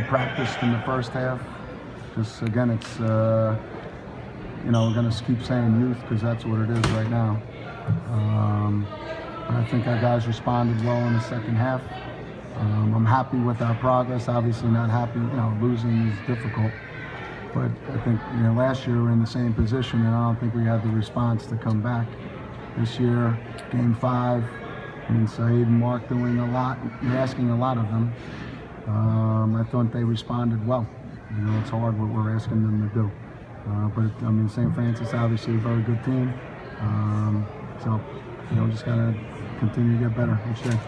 practiced in the first half. Just again, it's we're going to keep saying youth because that's what it is right now. But I think our guys responded well in the second half. I'm happy with our progress. Obviously, not happy. Losing is difficult. But I think last year we were in the same position, and I don't think we had the response to come back. This year, Game 5, Saeed and Mark doing a lot. You're asking a lot of them. I thought they responded well. It's hard what we're asking them to do. But St. Francis obviously a very good team. So just gotta continue to get better each day.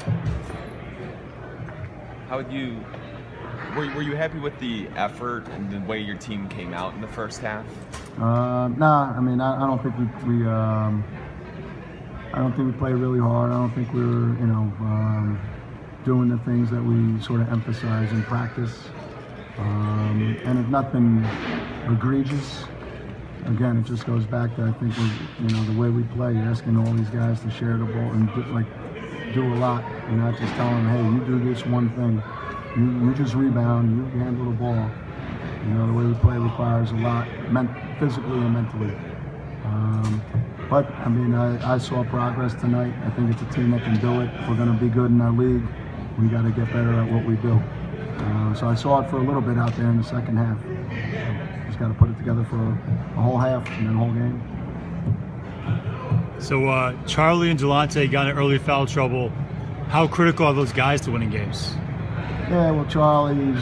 Were you happy with the effort and the way your team came out in the first half? Nah. I don't think I don't think we played really hard. I don't think we were, doing the things that we sort of emphasize in practice. And it's nothing egregious. Again, it just goes back to, I think, the way we play. You're asking all these guys to share the ball and do a lot. You're not just telling them, hey, you do this one thing. You just rebound, you handle the ball. The way we play requires a lot, physically and mentally. But I saw progress tonight. I think it's a team that can do it. If we're going to be good in our league, we got to get better at what we do. So I saw it for a little bit out there in the second half. Just got to put it together for a whole half and then a whole game. So Charlie and Delonte got in early foul trouble. How critical are those guys to winning games? Yeah, well, Charlie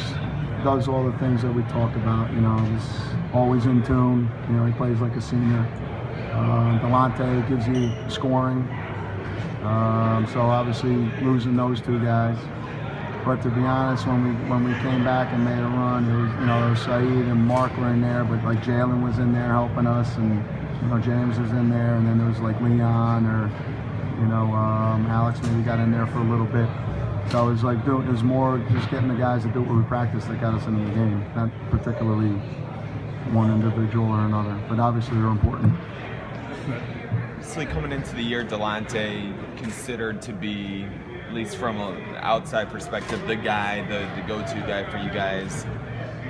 does all the things that we talk about. He's always in tune. He plays like a senior. Delonte gives you scoring. So obviously losing those two guys. But to be honest, when we came back and made a run, it was Saeed and Mark were in there, but Jalen was in there helping us, and James was in there, and then there was Leon or Alex maybe got in there for a little bit. So it was more just getting the guys to do what we practiced that got us into the game, not particularly one individual or another, but obviously they're important. Obviously, coming into the year, Delonte considered to be, at least from an outside perspective, the go-to guy for you guys.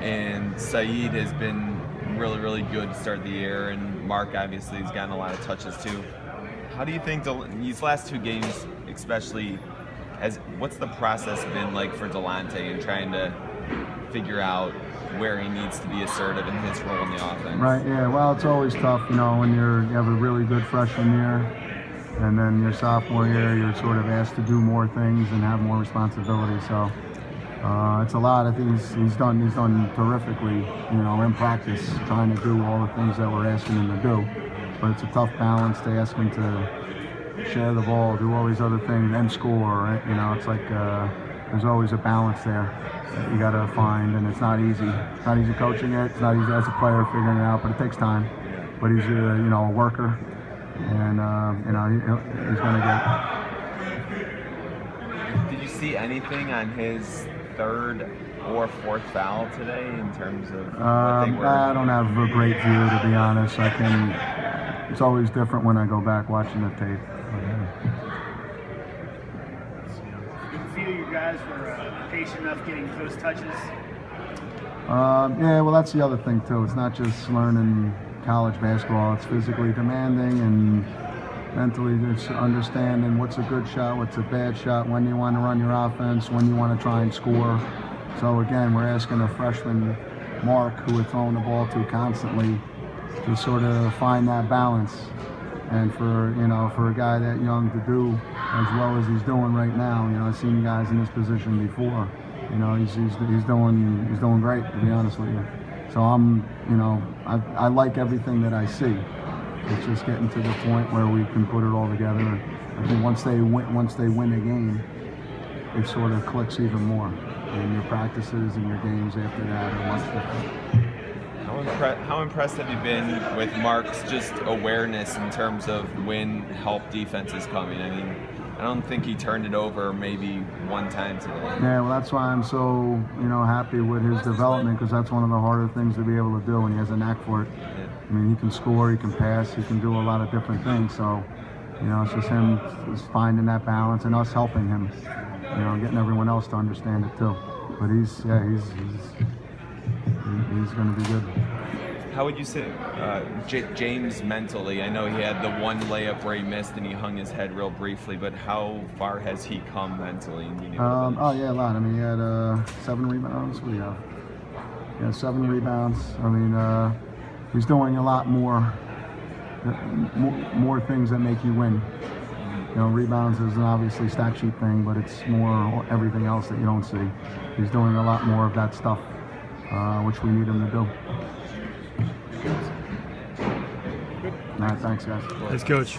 And Saeed has been really, really good to start the year, and Mark obviously has gotten a lot of touches too. How do you think these last two games, especially, what's the process been like for Delonte in trying to figure out where he needs to be assertive in his role in the offense? Right, yeah. Well, it's always tough, when you have a really good freshman year, and then your sophomore year, you're sort of asked to do more things and have more responsibility. So it's a lot. I think he's done terrifically, in practice, trying to do all the things that we're asking him to do. But it's a tough balance to ask him to share the ball, do all these other things, and score. Right? It's there's always a balance there that you got to find, and it's not easy. It's not easy coaching it. It's not easy as a player figuring it out, but it takes time. But he's a worker, and he's going to get. Did you see anything on his third or fourth foul today in terms of what they were? I don't have a great view, to be honest. It's always different when I go back watching the tape. Do you feel you guys were patient enough getting those touches? Yeah, well, that's the other thing too. It's not just learning college basketball. It's physically demanding and mentally it's understanding what's a good shot, what's a bad shot, when you want to run your offense, when you want to try and score. So again, we're asking a freshman, Mark, who we're throwing the ball to constantly, to sort of find that balance. And for a guy that young to do as well as he's doing right now, I've seen guys in this position before. He's doing great, to be honest with you. So I like everything that I see. It's just getting to the point where we can put it all together. I think once they win a game, it sort of clicks even more. And your practices and your games after that are much different. How impressed have you been with Mark's just awareness in terms of when help defense is coming? I don't think he turned it over maybe one time today. Yeah, well, that's why I'm so happy with his development, because that's one of the harder things to be able to do, and he has a knack for it. Yeah. He can score, he can pass, he can do a lot of different things. So, it's just him just finding that balance and us helping him, getting everyone else to understand it too. But he's going to be good. How would you say James mentally? I know he had the one layup where he missed and he hung his head real briefly, but how far has he come mentally? In being able to a lot. I mean, he had 7 rebounds. What do you have? He had 7 rebounds. I mean, he's doing a lot more things that make you win. You know, rebounds is an obviously stat sheet thing, but it's more everything else that you don't see. He's doing a lot more of that stuff, which we need him to do. All right, thanks, guys. Thanks, Coach.